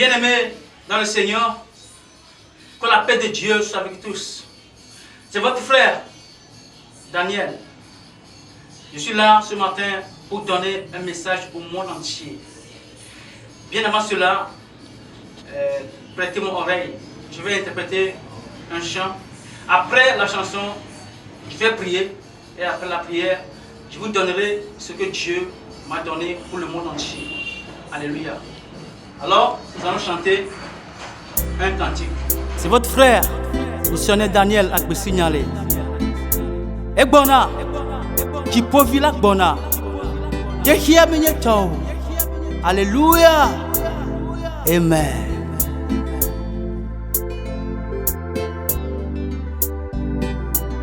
Bien-aimés dans le Seigneur, que la paix de Dieu soit avec tous. C'est votre frère, Daniel. Je suis là ce matin pour donner un message au monde entier. Bien avant cela, prêtez mon oreille. Je vais interpréter un chant. Après la chanson, je vais prier. Et après la prière, je vous donnerai ce que Dieu m'a donné pour le monde entier. Alléluia. Alors, nous allons chanter un cantique. C'est votre frère, missionnaire Daniel Akbesignalé. Egbona, qui povila bona. Yehia minyeto. Alléluia. Amen.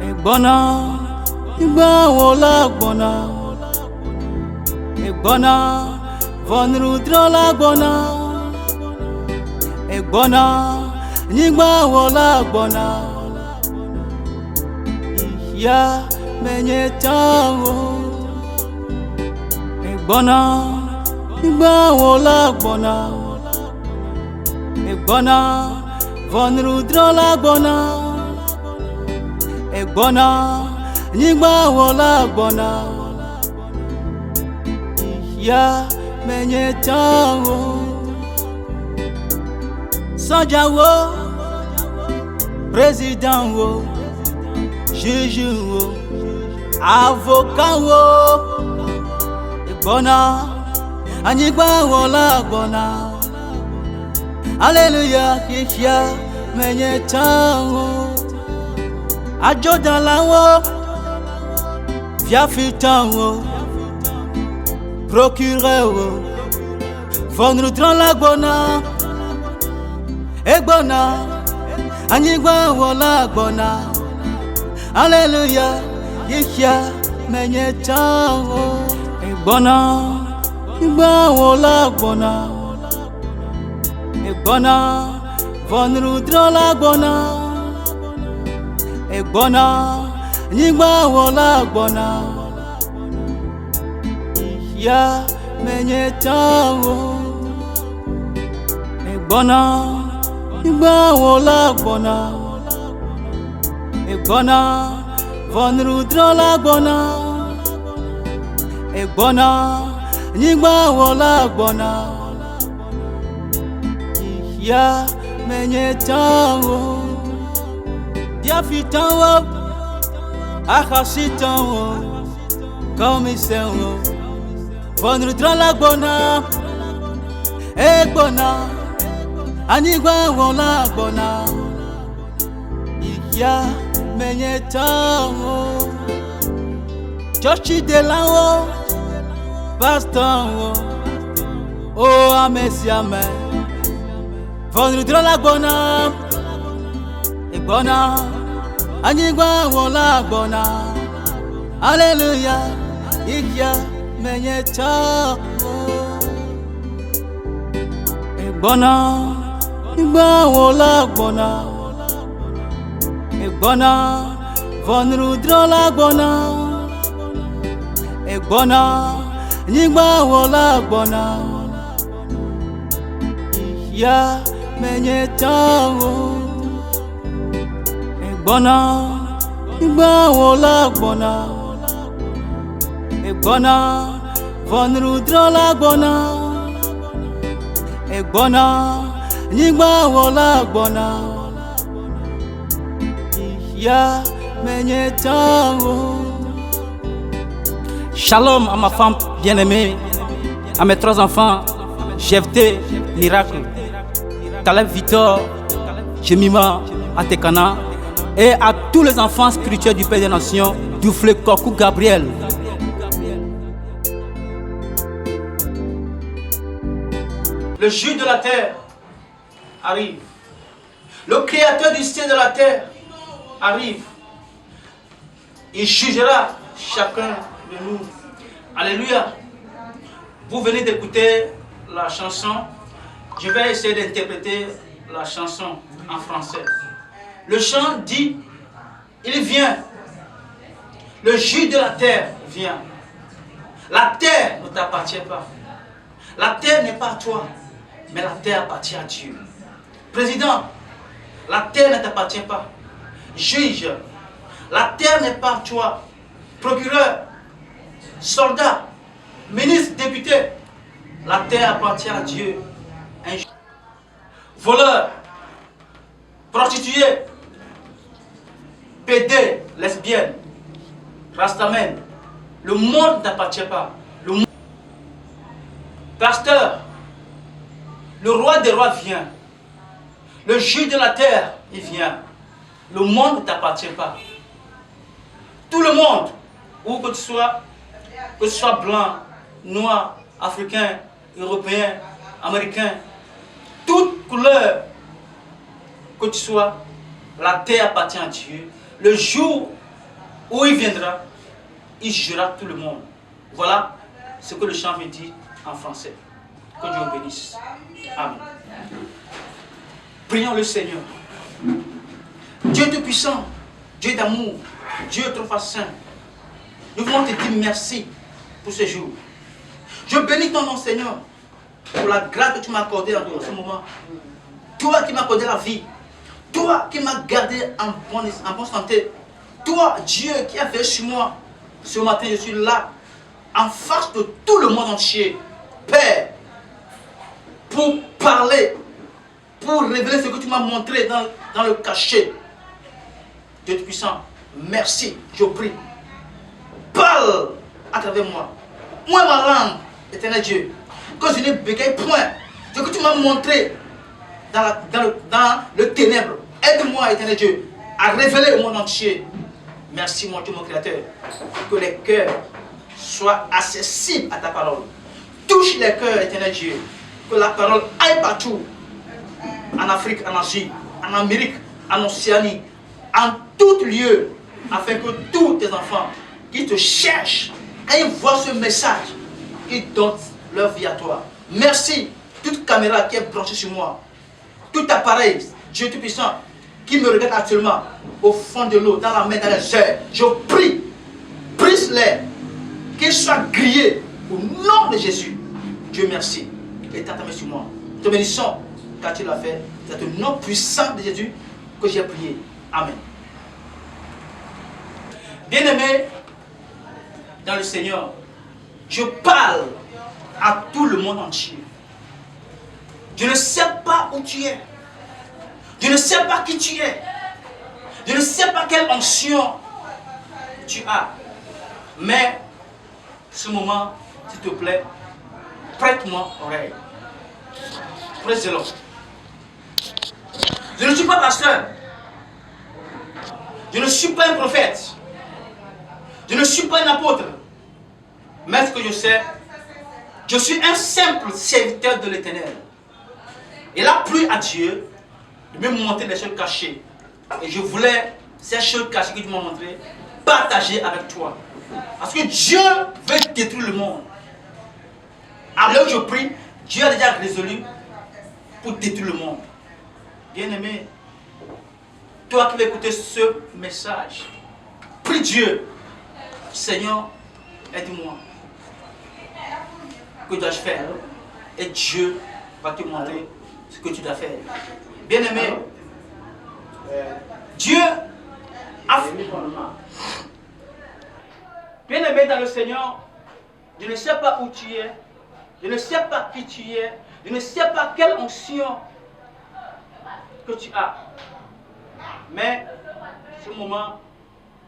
Egbona, Igba wola gbona. Egbona, von rudra la gbona. Egbona, Igba wola gbona. Ihia menyetawo. Egbona, Igba wola gbona. Egbona, von rudra la gbona. Egbona, Igba wola gbona. Ihia menyetawo. Soja wo, président wo, juge wo, avocat wo. Egbona, Igba wola gbona. Alléluia, Ihia menyetawo. Ajodala wo, Viafitan wo, procureur wo, von rudran la gbona. Egbona, Igba wola gbona. Alléluia, Ihia menyetawo. Egbona, Igba wola gbona. Egbona, von rudran la gbona. Egbona, Igba wola gbona. Ihia menyetawo. Egbona, Igba wola gbona. Egbona, von rudra la gbona. Egbona, Igba wola gbona. Ihia menyetawo. Diafitan wo, Achasitan wo, commissaire wo, von rudra la gbona. Egbona, Igba wola gbona. Ihia menyetawo. Church de la wo, pastor wo, oh amesiame. Von rudra la gbona. Egbona, Igba wola gbona. Alléluia, Ihia menyetawo. Egbona, Igba wola gbona. Egbona, von rudra la gbona. Egbona, Igba wola gbona. Ihia menyetawo. Egbona, Igba wola gbona. Egbona, von rudra la gbona. Egbona, Igba wola gbona. Ihia menyetawo. Shalom à ma femme bien-aimée, à mes 3 enfants, Jefté, Miracle, Caleb Victor, Jemima, Atekana, et à tous les enfants spirituels du Père des Nations, Dufle Kokou Gabriel. Le juge de la terre arrive. Le créateur du ciel et de la terre arrive. Il jugera chacun de nous. Alléluia. Vous venez d'écouter la chanson. Je vais essayer d'interpréter la chanson en français. Le chant dit, il vient. Le juge de la terre vient. La terre ne t'appartient pas. La terre n'est pas à toi. mais la terre appartient à Dieu. Président, la terre ne t'appartient pas. Juge, la terre n'est pas à toi. Procureur, soldat, ministre, député, la terre appartient à Dieu. Voleur, prostituée, pédé, lesbienne, rastaman, le monde ne t'appartient pas. Pasteur, le roi des rois vient. Le juge de la terre, il vient. Le monde ne t'appartient pas. Tout le monde, où que tu sois blanc, noir, africain, européen, américain, toute couleur que tu sois, la terre appartient à Dieu. Le jour où il viendra, il jugera tout le monde. Voilà ce que le chant me dit en français. Que Dieu vous bénisse. Amen. Prions le Seigneur. Dieu Tout-Puissant, Dieu d'amour, Dieu trop saint, nous voulons te dire merci pour ce jour. Je bénis ton nom, Seigneur, pour la grâce que tu m'as accordée en ce moment. Toi qui m'as accordé la vie, toi qui m'as gardé en bonne santé, toi, Dieu, qui a veillé sur moi. Ce matin, je suis là, en face de tout le monde entier, Père, pour parler, pour révéler ce que tu m'as montré dans le cachet. Dieu Tout-Puissant, merci, je prie. Parle à travers moi. Moi, ma langue, éternel Dieu, que je ne bégaye point. Ce que tu m'as montré dans le ténèbre. Aide-moi, éternel Dieu, à révéler au monde entier. Merci, mon Dieu, mon Créateur, que les cœurs soient accessibles à ta parole. Touche les cœurs, éternel Dieu, que la parole aille partout, en Afrique, en Asie, en Amérique, en Océanie, en tout lieu, afin que tous tes enfants qui te cherchent aillent voir ce message qui donne leur vie à toi. Merci, toute caméra qui est branchée sur moi, tout appareil, Dieu Tout-Puissant, qui me regarde actuellement au fond de l'eau, dans la mer, dans les airs. Je prie, brise-les, qu'ils soient grillés au nom de Jésus. Dieu merci. Et t'as ta main sur moi. Te bénissons, car tu l'as fait. C'est au nom puissant de Jésus que j'ai prié. Amen. Bien-aimé dans le Seigneur, je parle à tout le monde entier. Je ne sais pas où tu es. Je ne sais pas qui tu es. Je ne sais pas quelle onction tu as. Mais, ce moment, s'il te plaît, prête-moi oreille. Prête-le. Je ne suis pas pasteur. Je ne suis pas un prophète. Je ne suis pas un apôtre. Mais ce que je sais, je suis un simple serviteur de l'Éternel. Il a plu à Dieu de me montrer des choses cachées. Et je voulais, ces choses cachées que tu m'as montrées, partager avec toi. Parce que Dieu veut détruire le monde. Alors que je prie, Dieu a déjà résolu pour détruire le monde. Bien-aimé, toi qui vas écouter ce message, prie Dieu. Seigneur, aide-moi. Que dois-je faire? Et Dieu va te montrer ce que tu dois faire. Bien-aimé, Dieu a fait. Bien-aimé dans le Seigneur, je ne sais pas où tu es, je ne sais pas qui tu es, je ne sais pas quelle onction que tu as. Mais, ce moment,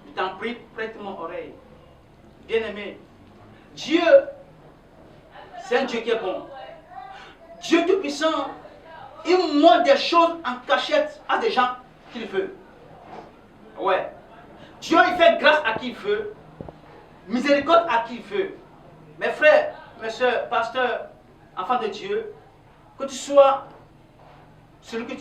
je t'en prie, prête mon oreille. Bien-aimé, Dieu, c'est un Dieu qui est bon. Dieu Tout-Puissant, il montre des choses en cachette à des gens qu'il veut. Ouais. Dieu, il fait grâce à qui il veut, miséricorde à qui il veut. Mes frères, mes soeurs, pasteurs, enfants de Dieu, que tu sois celui que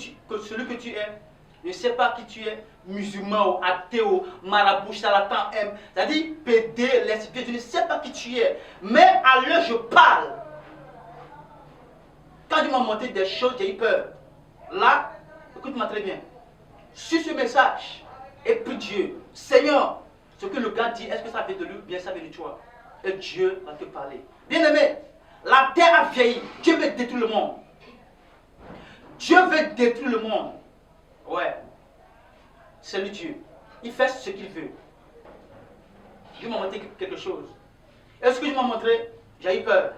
tu es, je ne sais pas qui tu es, musulman ou athée ou marabout, charlatan, c'est-à-dire pédé, lesbien, je ne sais pas qui tu es, mais à l'heure je parle. Quand il m'a montré des choses, j'ai eu peur. Là, écoute-moi très bien. Suis ce message et prie Dieu. Seigneur, ce que le gars dit, est-ce que ça vient de lui ou bien ça vient de toi? Et Dieu va te parler. Bien-aimé, la terre a vieilli. Dieu veut détruire le monde. Dieu veut détruire le monde. Ouais. C'est le Dieu. Il fait ce qu'il veut. Dieu m'a montré quelque chose. Et ce que je m'ai montré, j'ai eu peur.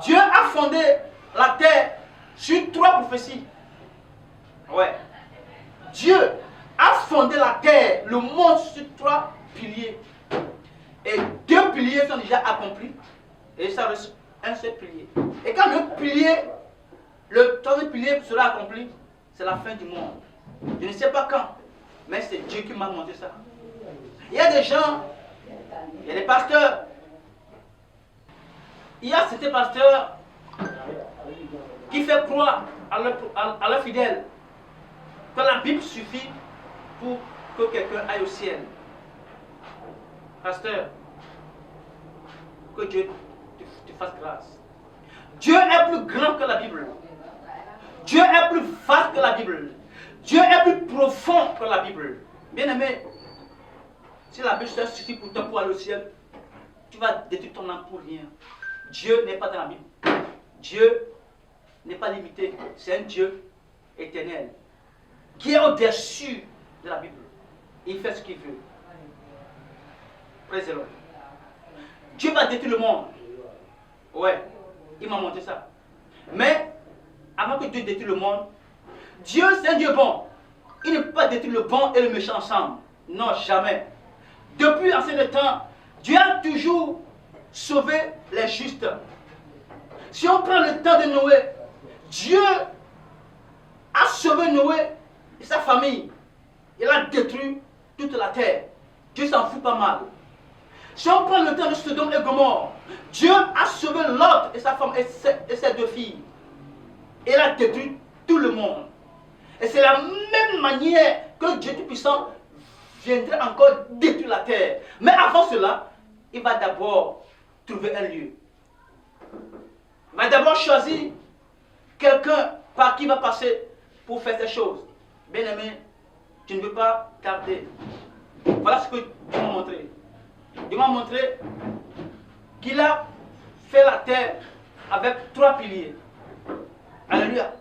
Dieu a fondé la terre sur 3 prophéties. Ouais. Dieu a fondé la terre, le monde sur 3 piliers. Et 2 piliers sont déjà accomplis. Et ça reste un seul pilier. Et quand le 3e pilier sera accompli, c'est la fin du monde. Je ne sais pas quand, mais c'est Dieu qui m'a montré ça. Il y a des gens, il y a des pasteurs. Il y a certains pasteurs qui font croire à leurs fidèles que la Bible suffit pour que quelqu'un aille au ciel. Pasteur, que Dieu te fasse grâce. Dieu est plus grand que la Bible. Dieu est plus vaste que la Bible. Dieu est plus profond que la Bible. Bien-aimé, si la Bible suffit pour toi pour aller au ciel, tu vas détruire ton âme pour rien. Dieu n'est pas dans la Bible. Dieu n'est pas limité. C'est un Dieu éternel qui est au-dessus de la Bible. Il fait ce qu'il veut. Praise the Lord. Dieu va détruire le monde. Ouais, il m'a montré ça. Mais, avant que Dieu détruise le monde, Dieu c'est un Dieu bon. Il ne peut pas détruire le bon et le méchant ensemble. Non, jamais. Depuis ancien temps, Dieu a toujours sauvé les justes. Si on prend le temps de Noé, Dieu a sauvé Noé et sa famille. Il a détruit toute la terre. Dieu s'en fout pas mal. Si on prend le temps de Sodome et Gomorrhe, Dieu a sauvé Lot et sa femme et ses 2 filles. Il a détruit tout le monde. Et c'est la même manière que Dieu Tout-Puissant viendrait encore détruire la terre. Mais avant cela, il va d'abord trouver un lieu. Il va d'abord choisir quelqu'un par qui il va passer pour faire ces choses. Bien aimé, tu ne veux pas tarder. Voilà ce que Dieu m'a montré. Dieu m'a montré qu'il a fait la terre avec 3 piliers. Alléluia.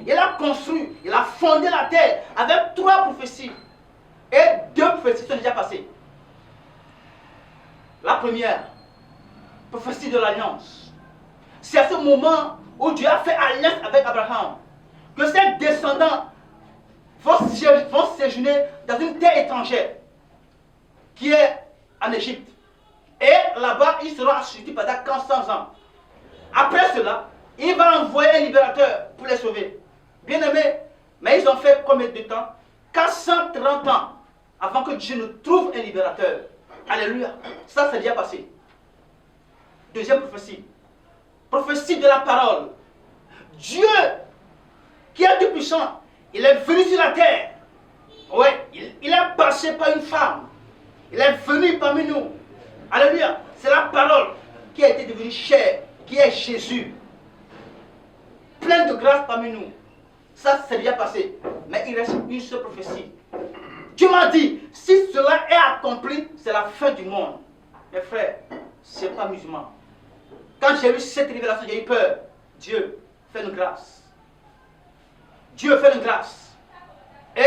Il a construit, il a fondé la terre avec 3 prophéties. Et 2 prophéties sont déjà passées. La première, prophétie de l'alliance. C'est à ce moment où Dieu a fait alliance avec Abraham que ses descendants vont séjourner dans une terre étrangère qui est en Égypte. Et là-bas, ils seront assujettis pendant 400 ans. Après cela, il va envoyer un libérateur pour les sauver. Bien aimé, mais ils ont fait combien de temps? 430 ans avant que Dieu ne trouve un libérateur. Alléluia. Ça, c'est déjà passé. Deuxième prophétie. Prophétie de la parole. Dieu, qui est tout puissant, il est venu sur la terre. Ouais, il est passé par une femme. Il est venu parmi nous. Alléluia. C'est la parole qui a été devenue chair, qui est Jésus. Plein de grâce parmi nous. Ça, c'est déjà passé. Mais il reste une seule prophétie. Dieu m'a dit, si cela est accompli, c'est la fin du monde. Mes frères, ce n'est pas musulman. Quand j'ai lu cette révélation, j'ai eu peur. Dieu, fais-nous grâce. Dieu, fais-nous grâce. Et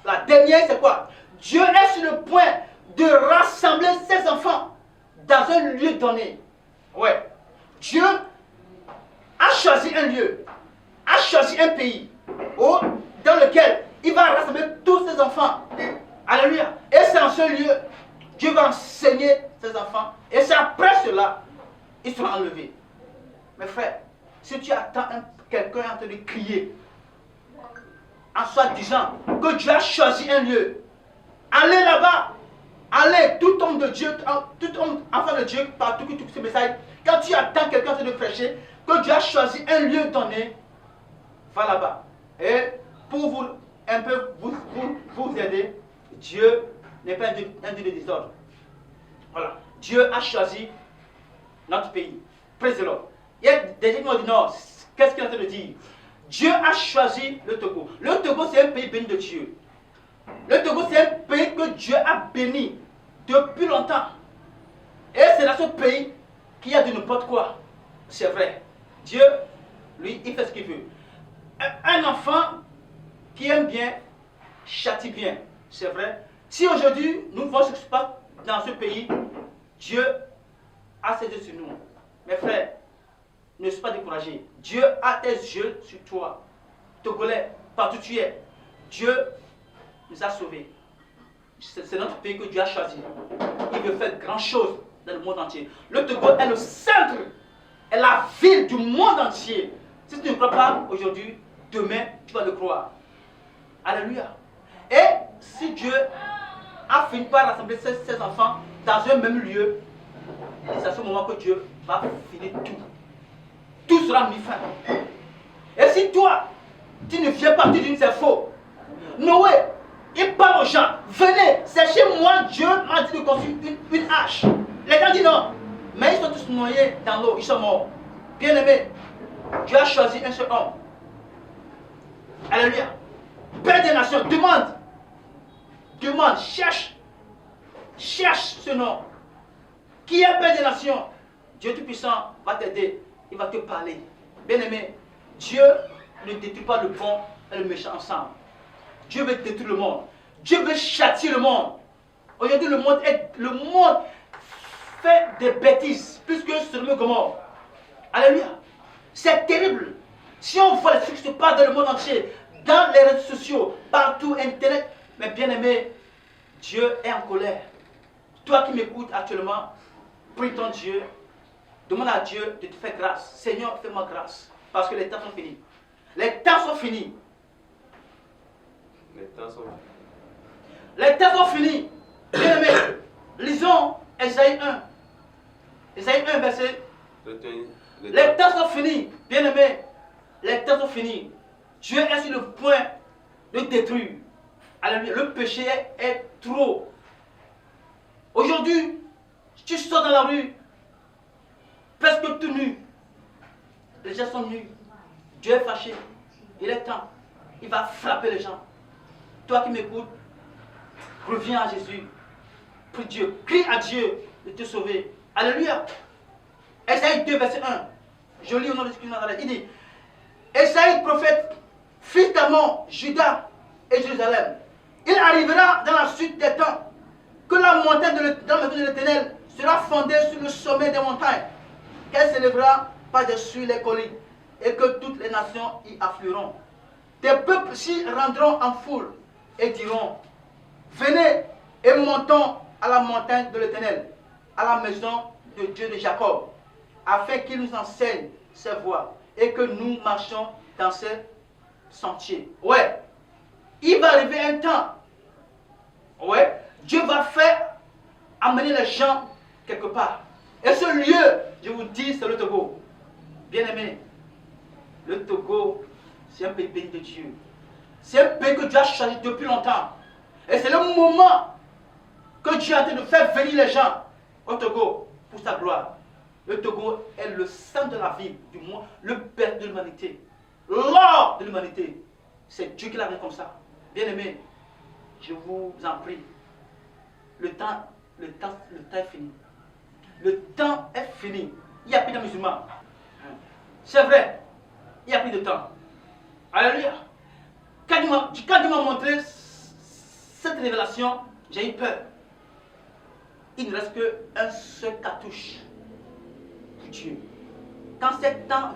la dernière, c'est quoi? Dieu est sur le point de rassembler ses enfants dans un lieu donné. Ouais. Dieu a choisi un lieu, a choisi un pays dans lequel il va rassembler tous ses enfants. Alléluia. Et c'est en ce lieu, Dieu va enseigner ses enfants. Et c'est après cela, ils seront enlevés. Mes frères, si tu attends quelqu'un en train de crier, en soi disant que Dieu a choisi un lieu, allez là-bas. Allez, tout homme de Dieu, tout homme, enfant de Dieu, partout que tu ce message, quand tu attends quelqu'un en train de prêcher, que Dieu a choisi un lieu donné, va là-bas. Et pour vous un peu vous aider, Dieu n'est pas un Dieu de désordre. Voilà. Dieu a choisi notre pays. Praise the Lord. Il y a des gens qui m'ont dit non, qu'est-ce qu'il est en train de dire? Dieu a choisi le Togo. Le Togo, c'est un pays béni de Dieu. Le Togo, c'est un pays que Dieu a béni depuis longtemps. Et c'est dans ce pays qu'il y a de n'importe quoi. C'est vrai. Dieu, lui, il fait ce qu'il veut. Un enfant qui aime bien, châtie bien. C'est vrai. Si aujourd'hui, nous voyons ce qui se passe dans ce pays, Dieu a ses yeux sur nous. Mes frères, ne sois pas découragé. Dieu a tes yeux sur toi. Togolais, partout où tu es. Dieu nous a sauvés. C'est notre pays que Dieu a choisi. Il veut faire grand chose dans le monde entier. Le Togo est le centre, est la ville du monde entier. Si tu ne crois pas aujourd'hui, demain, tu vas le croire. Alléluia. Et si Dieu a fini par rassembler ses enfants dans un même lieu, c'est à ce moment que Dieu va finir tout. Tout sera mis fin. Et si toi, tu ne viens pas, tu dis c'est faux. Noé, il parle aux gens, venez, c'est chez moi, Dieu m'a dit de construire une hache. Les gens disent non, mais ils sont tous noyés dans l'eau, ils sont morts. Bien aimé, Dieu a choisi un seul homme. Alléluia. Père des nations, demande, cherche ce nom. Qui est Père des nations? Dieu Tout-Puissant va t'aider, il va te parler. Bien aimé, Dieu ne détruit pas le bon et le méchant ensemble. Dieu veut détruire le monde. Dieu veut châtier le monde. Aujourd'hui, le monde fait des bêtises plus que Sodome et Gomorrhe. Alléluia. C'est terrible. Si on voit ce qui se passe dans le monde entier, dans les réseaux sociaux, partout, Internet, mais bien aimé, Dieu est en colère. Toi qui m'écoutes actuellement, prie ton Dieu, demande à Dieu de te faire grâce. Seigneur, fais-moi grâce, parce que les temps sont finis. Les temps sont finis. Les temps sont finis. Les temps sont finis. Bien aimé, lisons Ésaïe 1. Ésaïe 1, verset. Les temps sont finis. Bien aimé, les temps sont finis. Dieu est sur le point de détruire. Alléluia. Le péché est trop. Aujourd'hui, tu sors dans la rue, presque tout nu. Les gens sont nus. Dieu est fâché. Il est temps. Il va frapper les gens. Toi qui m'écoutes, reviens à Jésus. Prie Dieu. Crie à Dieu de te sauver. Alléluia. Ésaïe 2, verset 1. Je lis au nom de Jésus. Il dit, Ésaïe, prophète, fils d'Amon, Juda et Jérusalem. Il arrivera dans la suite des temps que la montagne de l'Éternel sera fondée sur le sommet des montagnes, qu'elle s'élèvera par-dessus les collines, et que toutes les nations y afflueront. Des peuples s'y rendront en foule et diront, venez et montons à la montagne de l'Éternel, à la maison de Dieu de Jacob, afin qu'il nous enseigne ses voies et que nous marchions dans ses sentiers. Ouais, il va arriver un temps, ouais, Dieu va faire amener les gens quelque part. Et ce lieu, je vous dis, c'est le Togo. Bien aimé, le Togo, c'est un pays béni de Dieu. C'est un pays que Dieu a choisi depuis longtemps. Et c'est le moment que Dieu est en train de faire venir les gens au Togo pour sa gloire. Le Togo est le centre de la vie du monde, le père de l'humanité, l'or de l'humanité. C'est Dieu qui l'a fait comme ça. Bien aimé, je vous en prie. Le temps est fini. Le temps est fini. Il n'y a plus de musulmans. C'est vrai. Il n'y a plus de temps. Alléluia. Quand il m'a montré cette révélation, j'ai eu peur. Il ne reste qu'un seul cartouche pour Dieu. Quand ce temps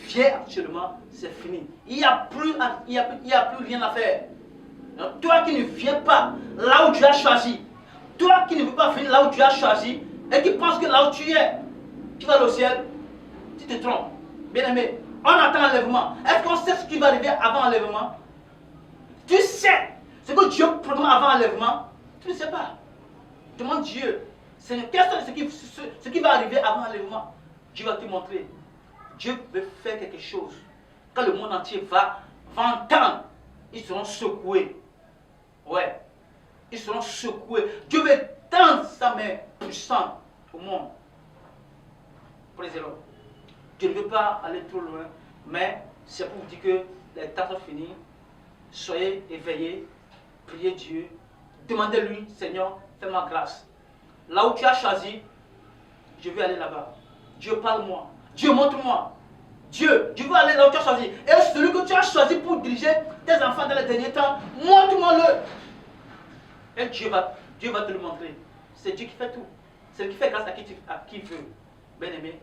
vient actuellement, c'est fini. Il n'y a plus rien à faire. Donc, toi qui ne viens pas là où tu as choisi, toi qui ne veux pas venir là où tu as choisi, et qui penses que là où tu es, tu vas au ciel, tu te trompes. Bien aimé, on attend l'enlèvement. Est-ce qu'on sait ce qui va arriver avant l'enlèvement? Tu sais ce que Dieu programme avant l'enlèvement? Tu ne sais pas. Demande Dieu, Seigneur, ce qui va arriver avant l'enlèvement? Dieu va te montrer. Dieu veut faire quelque chose. Quand le monde entier va entendre, ils seront secoués. Ouais. Ils seront secoués. Dieu veut tendre sa main puissante au monde. Président. Dieu ne veut pas aller trop loin, mais c'est pour vous dire que les temps sont finis. Soyez éveillés, priez Dieu, demandez-lui, Seigneur, fais-moi grâce. Là où tu as choisi, je vais aller là-bas. Dieu parle-moi. Dieu montre-moi. Dieu veux aller là où tu as choisi. Et celui que tu as choisi pour diriger tes enfants dans les derniers temps, montre-moi-le. Et Dieu va te le montrer. C'est Dieu qui fait tout. C'est lui qui fait grâce à qui veut. Bien-aimé,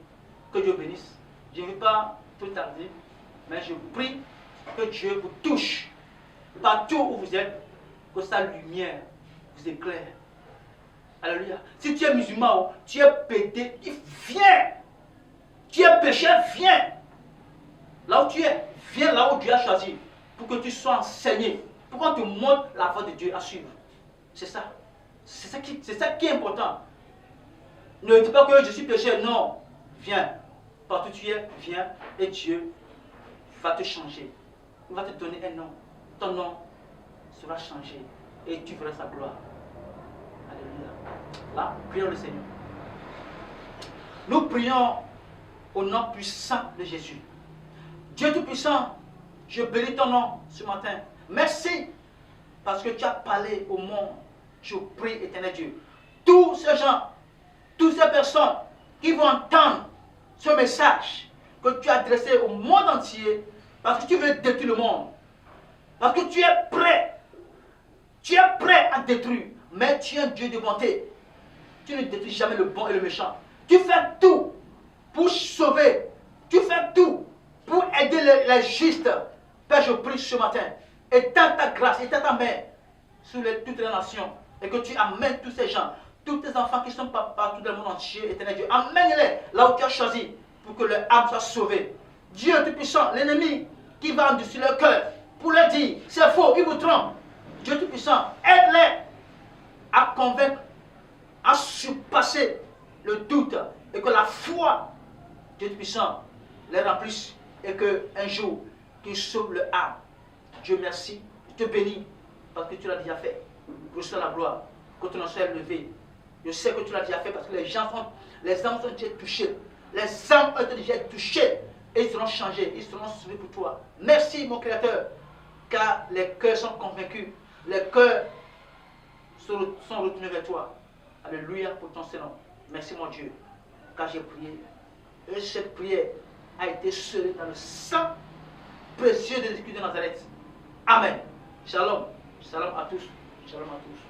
que Dieu bénisse. Je ne veux pas tout tarder, mais je prie que Dieu vous touche partout où vous êtes, que sa lumière vous éclaire. Alléluia. Si tu es musulman, tu es pété, viens. Tu es pécheur, viens. Là où tu es, viens là où Dieu a choisi pour que tu sois enseigné, pour qu'on te montre la voie de Dieu à suivre. C'est ça. C'est ça qui est important. Ne dis pas que je suis pécheur, non. Viens. Partout où tu es, viens et Dieu va te changer. Il va te donner un nom. Ton nom sera changé et tu verras sa gloire. Alléluia. Là, prions le Seigneur. Nous prions au nom puissant de Jésus. Dieu Tout-Puissant, je bénis ton nom ce matin. Merci parce que tu as parlé au monde. Je prie, éternel Dieu. Tous ces gens, toutes ces personnes qui vont entendre ce message que tu as adressé au monde entier parce que tu veux détruire le monde. Parce que tu es prêt. Tu es prêt à détruire. Mais tu es un Dieu de bonté. Tu ne détruis jamais le bon et le méchant. Tu fais tout pour sauver. Tu fais tout pour aider les justes. Père, je prie ce matin. Étends ta grâce, étends ta main sur toutes les nations. Et que tu amènes tous ces gens, tous tes enfants qui sont partout dans le monde entier, éternel Dieu. Amène-les là où tu as choisi pour que leur âme soit sauvée. Dieu Tout-Puissant, l'ennemi qui va en-dessus leur cœur pour leur dire, c'est faux, ils vous trompent. Dieu Tout-Puissant, aide-les à convaincre, à surpasser le doute et que la foi, Dieu Tout-Puissant, les remplisse et qu'un jour, qu'ils sauvent leur âme. Dieu merci, je te bénis parce que tu l'as déjà fait. Reçois la gloire, que ton nom soit élevé. Je sais que tu l'as déjà fait parce que les âmes sont déjà touchées. Les âmes ont été déjà touchées et ils seront changés, ils seront sauvés pour toi. Merci mon Créateur, car les cœurs sont convaincus, les cœurs sont retournés vers toi. Alléluia pour ton Seigneur. Merci mon Dieu, car j'ai prié. Et cette prière a été scellée dans le sang précieux de Jésus de Nazareth. Amen. Shalom. Shalom à tous. Shalom à tous.